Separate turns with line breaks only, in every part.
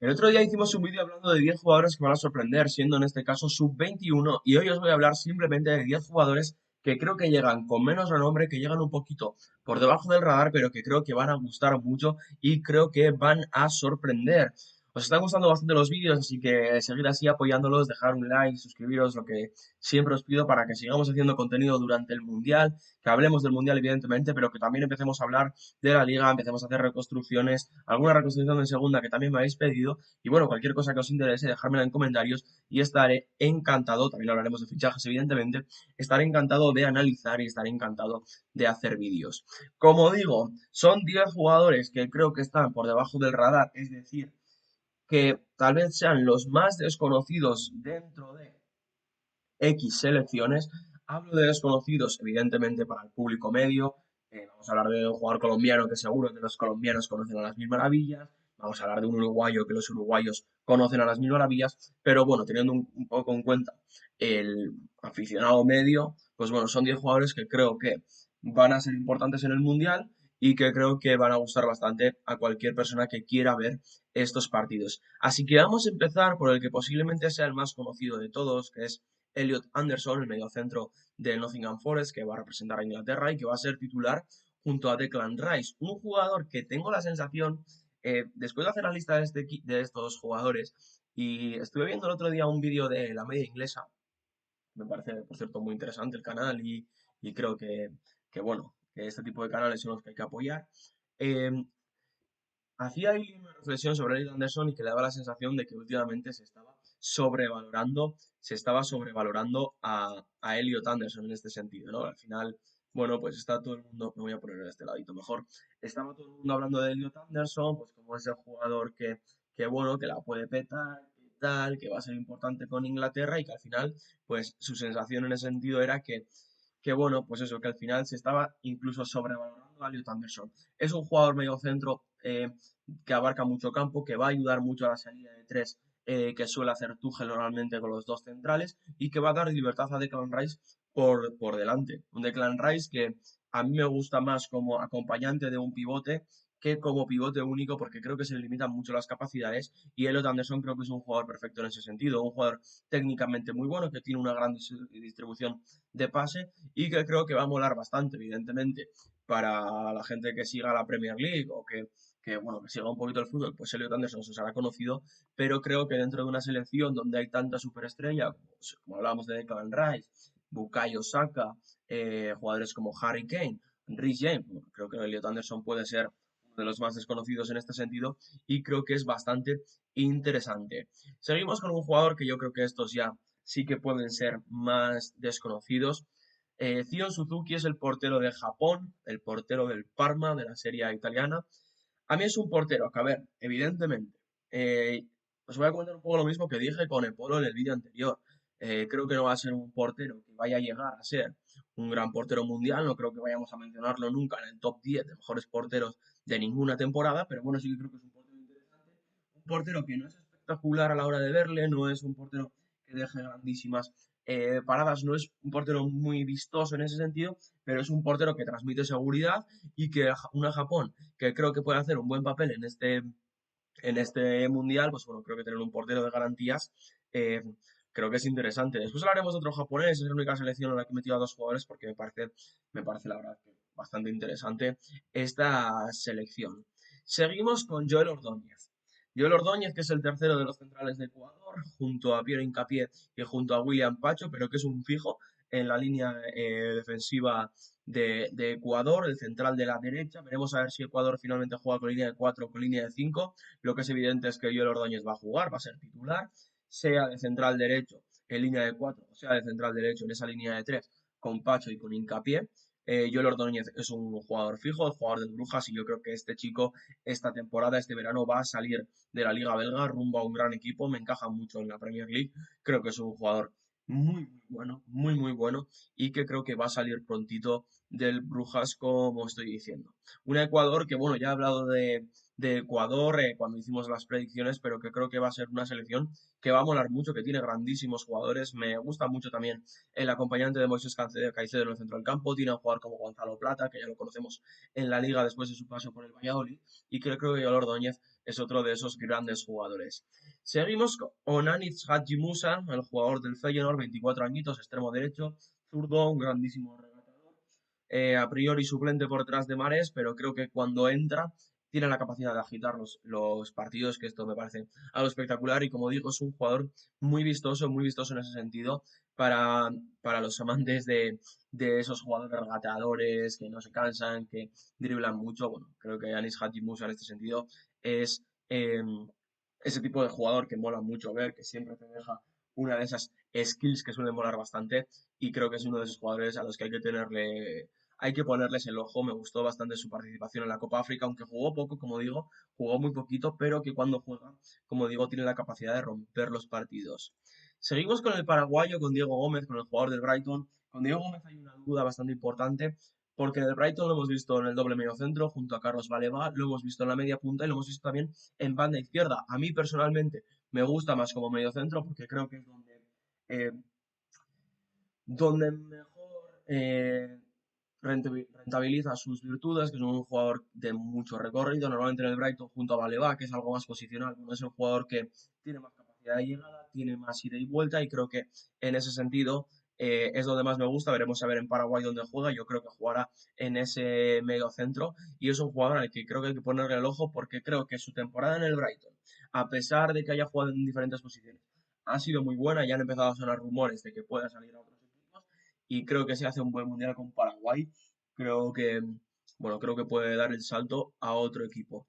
El otro día hicimos un vídeo hablando de 10 jugadores que van a sorprender, siendo en este caso sub-21, y hoy os voy a hablar simplemente de 10 jugadores que creo que llegan con menos renombre, que llegan un poquito por debajo del radar, pero que creo que van a gustar mucho y creo que van a sorprender. Os están gustando bastante los vídeos, así que seguir así apoyándolos, dejar un like, suscribiros, lo que siempre os pido para que sigamos haciendo contenido durante el Mundial, que hablemos del Mundial evidentemente, pero que también empecemos a hablar de la liga, empecemos a hacer reconstrucciones, alguna reconstrucción en segunda que también me habéis pedido, y bueno, cualquier cosa que os interese, dejármela en comentarios y estaré encantado, también hablaremos de fichajes evidentemente, estaré encantado de analizar y estaré encantado de hacer vídeos. Como digo, son 10 jugadores que creo que están por debajo del radar, es decir, que tal vez sean los más desconocidos dentro de X selecciones. Hablo de desconocidos, evidentemente, para el público medio. Vamos a hablar de un jugador colombiano que seguro que los colombianos conocen a las mil maravillas. Vamos a hablar de un uruguayo que los uruguayos conocen a las mil maravillas. Pero bueno, teniendo un poco en cuenta el aficionado medio, pues bueno, son 10 jugadores que creo que van a ser importantes en el Mundial y que creo que van a gustar bastante a cualquier persona que quiera ver estos partidos. Así que vamos a empezar por el que posiblemente sea el más conocido de todos, que es Elliot Anderson, el mediocentro del Nottingham Forest, que va a representar a Inglaterra y que va a ser titular junto a Declan Rice, un jugador que tengo la sensación, después de hacer la lista de estos jugadores, y estuve viendo el otro día un vídeo de la media inglesa, me parece, por cierto, muy interesante el canal y creo que, bueno, que este tipo de canales son los que hay que apoyar. Eh, Hacía ahí una reflexión sobre Elliot Anderson y que le daba la sensación de que últimamente se estaba sobrevalorando a Elliot Anderson en este sentido, ¿no? Al final, bueno, pues está todo el mundo, me voy a poner de este ladito mejor, estaba todo el mundo hablando de Elliot Anderson, pues como ese jugador que bueno, que la puede petar, que tal, que va a ser importante con Inglaterra y que al final, pues su sensación en ese sentido era que bueno, pues eso, que al final se estaba incluso sobrevalorando a Elliot Anderson. Es un jugador medio centro que abarca mucho campo, que va a ayudar mucho a la salida de tres que suele hacer Tuchel normalmente con los dos centrales y que va a dar libertad a Declan Rice por delante. Un Declan Rice que a mí me gusta más como acompañante de un pivote que como pivote único porque creo que se le limitan mucho las capacidades y Elliot Anderson creo que es un jugador perfecto en ese sentido, un jugador técnicamente muy bueno que tiene una gran distribución de pase y que creo que va a molar bastante, evidentemente, para la gente que siga la Premier League o que, bueno, que siga un poquito el fútbol, pues Elliot Anderson se será conocido, pero creo que dentro de una selección donde hay tanta superestrella, como hablábamos de Declan Rice, Bukayo Saka, jugadores como Harry Kane, Reece James, bueno, creo que Elliot Anderson puede ser uno de los más desconocidos en este sentido y creo que es bastante interesante. Seguimos con un jugador que yo creo que estos ya sí que pueden ser más desconocidos. Zion Suzuki es el portero de Japón, el portero del Parma, de la Serie A italiana. A mí es un portero que, a ver, evidentemente, eh, os voy a comentar un poco lo mismo que dije con Epolo en el vídeo anterior. Creo que no va a ser un portero que vaya a llegar a ser un gran portero mundial, no creo que vayamos a mencionarlo nunca en el top 10 de mejores porteros de ninguna temporada, pero bueno, sí que creo que es un portero interesante, un portero que no es espectacular a la hora de verle, no es un portero que deje grandísimas paradas, no es un portero muy vistoso en ese sentido, pero es un portero que transmite seguridad y que una Japón que creo que puede hacer un buen papel en este mundial, pues bueno, creo que tener un portero de garantías creo que es interesante. Después hablaremos de otro japonés, es la única selección en la que he metido a dos jugadores porque me parece la verdad que bastante interesante esta selección. Seguimos con Joel Ordóñez. Joel Ordóñez, que es el tercero de los centrales de Ecuador, junto a Piero Hincapié y junto a William Pacho, pero que es un fijo en la línea defensiva de Ecuador, el central de la derecha. Veremos a ver si Ecuador finalmente juega con línea de 4 o con línea de 5. Lo que es evidente es que Joel Ordóñez va a jugar, va a ser titular, sea de central derecho en línea de 4 o sea de central derecho en esa línea de 3 con Pacho y con Hincapié. Joel Ordóñez es un jugador fijo, el jugador del Brujas, y yo creo que este chico, esta temporada, este verano, va a salir de la Liga Belga rumbo a un gran equipo. Me encaja mucho en la Premier League. Creo que es un jugador muy, muy bueno, muy, muy bueno, y que creo que va a salir prontito del Brujas, como estoy diciendo. Un Ecuador que, bueno, ya he hablado de Ecuador cuando hicimos las predicciones, pero que creo que va a ser una selección que va a molar mucho, que tiene grandísimos jugadores. Me gusta mucho también el acompañante de Moisés Caicedo en el centro del campo. Tiene a un jugador como Gonzalo Plata, que ya lo conocemos en la liga después de su paso por el Valladolid, y creo que Ordóñez es otro de esos grandes jugadores. Seguimos con Onanis Hadji Musa, el jugador del Feyenoord, 24 añitos, extremo derecho, zurdo, un grandísimo regatador. A priori suplente por detrás de Mares, pero creo que cuando entra tiene la capacidad de agitar los partidos, que esto me parece algo espectacular y como digo, es un jugador muy vistoso en ese sentido para, para los amantes de esos jugadores regateadores que no se cansan, que driblan mucho. Bueno, creo que Anis Hadji Musa en este sentido es ese tipo de jugador que mola mucho ver, que siempre te deja una de esas skills que suelen molar bastante y creo que es uno de esos jugadores a los que hay que ponerles el ojo. Me gustó bastante su participación en la Copa África, aunque jugó poco, como digo, jugó muy poquito, pero que cuando juega, como digo, tiene la capacidad de romper los partidos. Seguimos con el paraguayo, con Diego Gómez, con el jugador del Brighton. Con Diego Gómez hay una duda bastante importante, porque en el Brighton lo hemos visto en el doble medio centro, junto a Carlos Baleba, lo hemos visto en la media punta y lo hemos visto también en banda izquierda. A mí personalmente me gusta más como medio centro, porque creo que es eh, donde mejor rentabiliza sus virtudes, que es un jugador de mucho recorrido, normalmente en el Brighton junto a Baleba, que es algo más posicional, es el jugador que tiene más capacidad de llegada, tiene más ida y vuelta, y creo que en ese sentido es donde más me gusta. Veremos a ver en Paraguay donde juega, yo creo que jugará en ese medio centro, y es un jugador al que creo que hay que ponerle el ojo, porque creo que su temporada en el Brighton, a pesar de que haya jugado en diferentes posiciones, ha sido muy buena. Ya han empezado a sonar rumores de que pueda salir a otros equipos y creo que si hace un buen mundial con Paraguay, creo que, bueno, creo que puede dar el salto a otro equipo.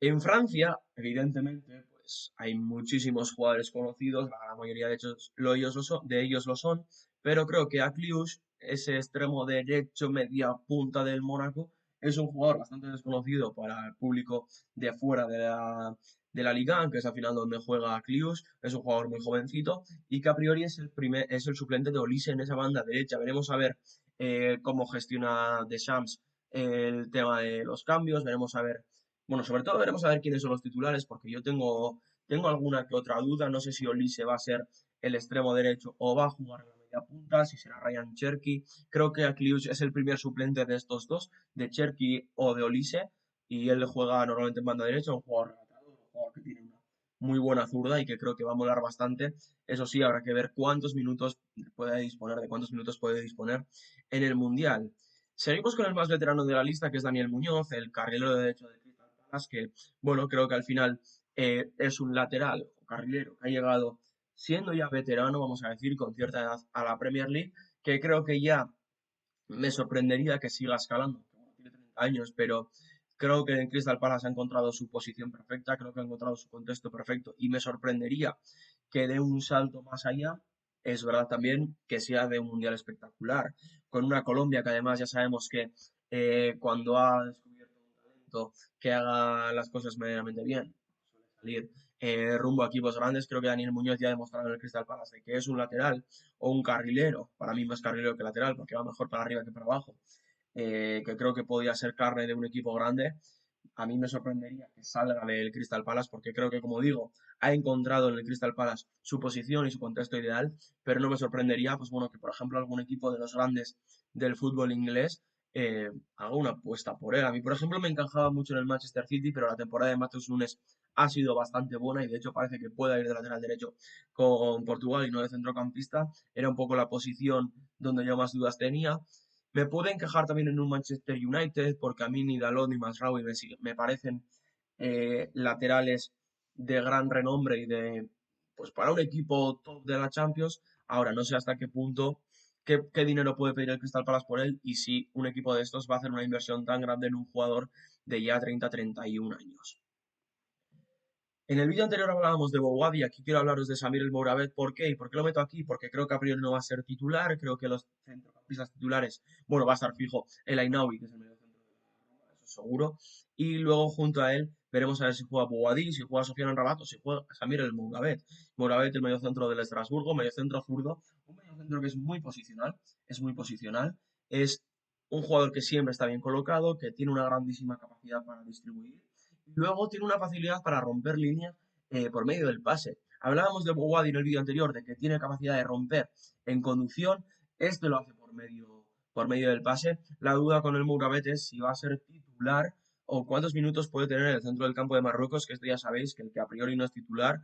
En Francia, evidentemente, pues hay muchísimos jugadores conocidos, la gran mayoría de ellos lo son, pero creo que Akliouche, ese extremo derecho media punta del Mónaco, es un jugador bastante desconocido para el público de fuera de la Liga, que es al final donde juega Akliouche. Es un jugador muy jovencito y que a priori es el suplente de Olise en esa banda derecha. Veremos a ver cómo gestiona Deschamps el tema de los cambios, veremos a ver, bueno, sobre todo veremos a ver quiénes son los titulares, porque yo tengo alguna que otra duda. No sé si Olise va a ser el extremo derecho o va a jugar en la media punta, si será Ryan Cherky. Creo que Akliouche es el primer suplente de estos dos, de Cherky o de Olise, y él juega normalmente en banda derecha, un jugador rematador, un jugador que tiene una muy buena zurda y que creo que va a molar bastante. Eso sí, habrá que ver de cuántos minutos puede disponer en el Mundial. Seguimos con el más veterano de la lista, que es Daniel Muñoz, el carrilero de derecho de Crystal Palace, que, bueno, creo que al final es un lateral o carrilero que ha llegado siendo ya veterano, vamos a decir, con cierta edad a la Premier League, que creo que ya me sorprendería que siga escalando. Bueno, tiene 30 años, pero creo que en Crystal Palace ha encontrado su posición perfecta, creo que ha encontrado su contexto perfecto y me sorprendería que dé un salto más allá. Es verdad también que sea de un mundial espectacular, con una Colombia que además ya sabemos que cuando ha descubierto un talento que haga las cosas medianamente bien, suele salir rumbo a equipos grandes. Creo que Daniel Muñoz ya ha demostrado en el Crystal Palace de que es un lateral o un carrilero, para mí más carrilero que lateral, porque va mejor para arriba que para abajo, que creo que podía ser carne de un equipo grande. A mí me sorprendería que salga del Crystal Palace, porque creo que, como digo, ha encontrado en el Crystal Palace su posición y su contexto ideal, pero no me sorprendería, pues bueno, que por ejemplo algún equipo de los grandes del fútbol inglés haga una apuesta por él. A mí, por ejemplo, me encajaba mucho en el Manchester City, pero la temporada de Matheus Nunes ha sido bastante buena y de hecho parece que pueda ir de lateral derecho con Portugal y no de centrocampista. Era un poco la posición donde yo más dudas tenía. Me puede encajar también en un Manchester United, porque a mí ni Dalot ni Masraoui me parecen laterales de gran renombre y pues para un equipo top de la Champions. Ahora, no sé hasta qué punto, qué dinero puede pedir el Crystal Palace por él y si un equipo de estos va a hacer una inversión tan grande en un jugador de ya 30-31 años. En el vídeo anterior hablábamos de Bouad y aquí quiero hablaros de Samir El Mourabet. ¿Por qué? ¿Y por qué lo meto aquí? Porque creo que a priori no va a ser titular. Creo que los centrocampistas titulares, bueno, va a estar fijo el Ainaoui, que es el medio centro de la Roma, eso seguro. Y luego junto a él veremos a ver si juega Bouadi, si juega Sofiane Rabat o si juega Samir El Mourabet. Mourabet, el medio centro del Estrasburgo, medio centro zurdo, un medio centro que es muy posicional, es un jugador que siempre está bien colocado, que tiene una grandísima capacidad para distribuir. Luego tiene una facilidad para romper líneas por medio del pase. Hablábamos de Bowadi en el vídeo anterior, de que tiene capacidad de romper en conducción. Lo hace por medio del pase. La duda con el Mourabet es si va a ser titular o cuántos minutos puede tener en el centro del campo de Marruecos, que este ya sabéis que el que a priori no es titular,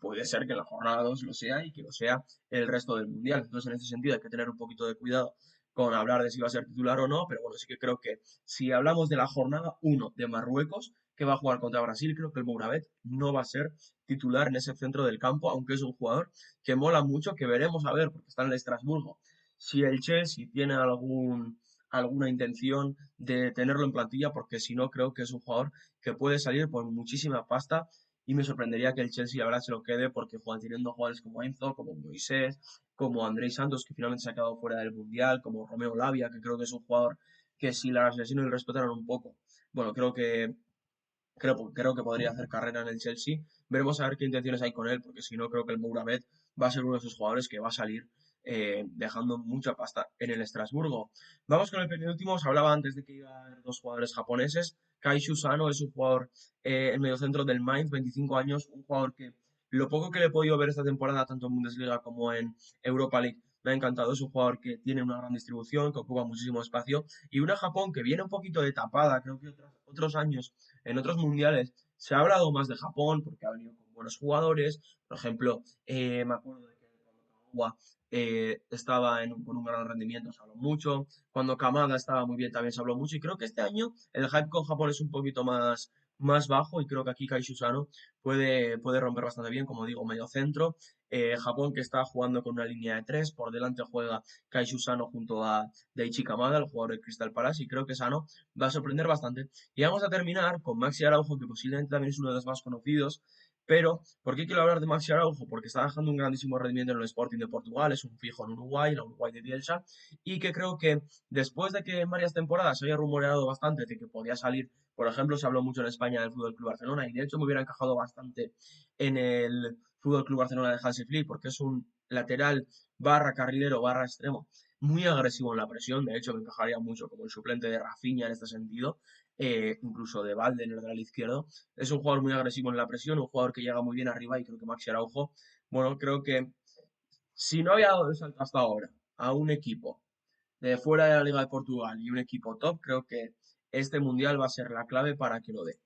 puede ser que en la jornada 2 lo sea y que lo sea el resto del Mundial. Entonces, en ese sentido hay que tener un poquito de cuidado con hablar de si va a ser titular o no, pero bueno, sí que creo que si hablamos de la jornada 1 de Marruecos, que va a jugar contra Brasil, creo que el Mouravet no va a ser titular en ese centro del campo, aunque es un jugador que mola mucho, que veremos a ver, porque está en el Estrasburgo. Si el Chelsea tiene alguna intención de tenerlo en plantilla, porque si no, creo que es un jugador que puede salir por muchísima pasta y me sorprendería que el Chelsea la verdad se lo quede porque juegan teniendo jugadores como Enzo, como Moisés, como Andrei Santos, que finalmente se ha quedado fuera del Mundial, como Romeo Lavia, que creo que es un jugador que si las lesiones le respetaran un poco, bueno, creo que podría hacer carrera en el Chelsea. Veremos a ver qué intenciones hay con él, porque si no, creo que el Mouravet va a ser uno de esos jugadores que va a salir dejando mucha pasta en el Estrasburgo. Vamos con el penúltimo. Os hablaba antes de que iba a haber dos jugadores japoneses. Kaishu Sano es un jugador en mediocentro del Mainz, 25 años, un jugador que lo poco que le he podido ver esta temporada, tanto en Bundesliga como en Europa League, me ha encantado. Es un jugador que tiene una gran distribución, que ocupa muchísimo espacio. Y una Japón que viene un poquito de tapada, creo que otros años en otros mundiales se ha hablado más de Japón porque ha venido con buenos jugadores. Por ejemplo, me acuerdo de que cuando Kagawa estaba con un gran rendimiento se habló mucho. Cuando Kamada estaba muy bien también se habló mucho. Y creo que este año el hype con Japón es un poquito más bajo y creo que aquí Kai Susano puede romper bastante bien, como digo, medio centro. Japón que está jugando con una línea de tres, por delante juega Kai Susano junto a Daichi Kamada, el jugador del Crystal Palace, y creo que Sano va a sorprender bastante. Y vamos a terminar con Maxi Araujo, que posiblemente también es uno de los más conocidos. Pero, ¿por qué quiero hablar de Maxi Araujo? Porque está dejando un grandísimo rendimiento en el Sporting de Portugal, es un fijo en Uruguay, la Uruguay de Bielsa, y que creo que después de que en varias temporadas se haya rumoreado bastante de que podía salir, por ejemplo, se habló mucho en España del Fútbol Club Barcelona, y de hecho me hubiera encajado bastante en el Fútbol Club Barcelona de Hansi Flick, porque es un lateral barra carrilero barra extremo muy agresivo en la presión, de hecho me encajaría mucho como el suplente de Rafinha en este sentido, incluso de Valde en el lateral izquierdo. Es un jugador muy agresivo en la presión, un jugador que llega muy bien arriba y creo que Maxi Araujo, bueno, creo que si no había dado el salto hasta ahora a un equipo de fuera de la Liga de Portugal y un equipo top, creo que este mundial va a ser la clave para que lo dé.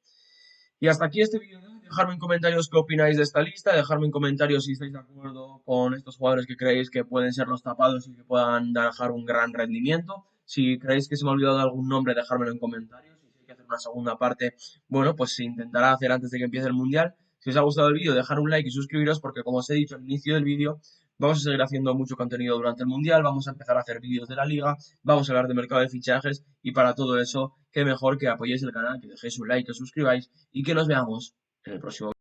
Y hasta aquí este vídeo. Dejadme en comentarios qué opináis de esta lista, dejadme en comentarios si estáis de acuerdo con estos jugadores que creéis que pueden ser los tapados y que puedan dejar un gran rendimiento. Si creéis que se me ha olvidado algún nombre, dejármelo en comentarios. Y si hay que hacer una segunda parte, bueno, pues se intentará hacer antes de que empiece el mundial. Si os ha gustado el vídeo, dejar un like y suscribiros porque como os he dicho al inicio del vídeo, vamos a seguir haciendo mucho contenido durante el mundial, vamos a empezar a hacer vídeos de la liga, vamos a hablar de mercado de fichajes y para todo eso, qué mejor que apoyéis el canal, que dejéis un like, que os suscribáis y que nos veamos en el próximo vídeo.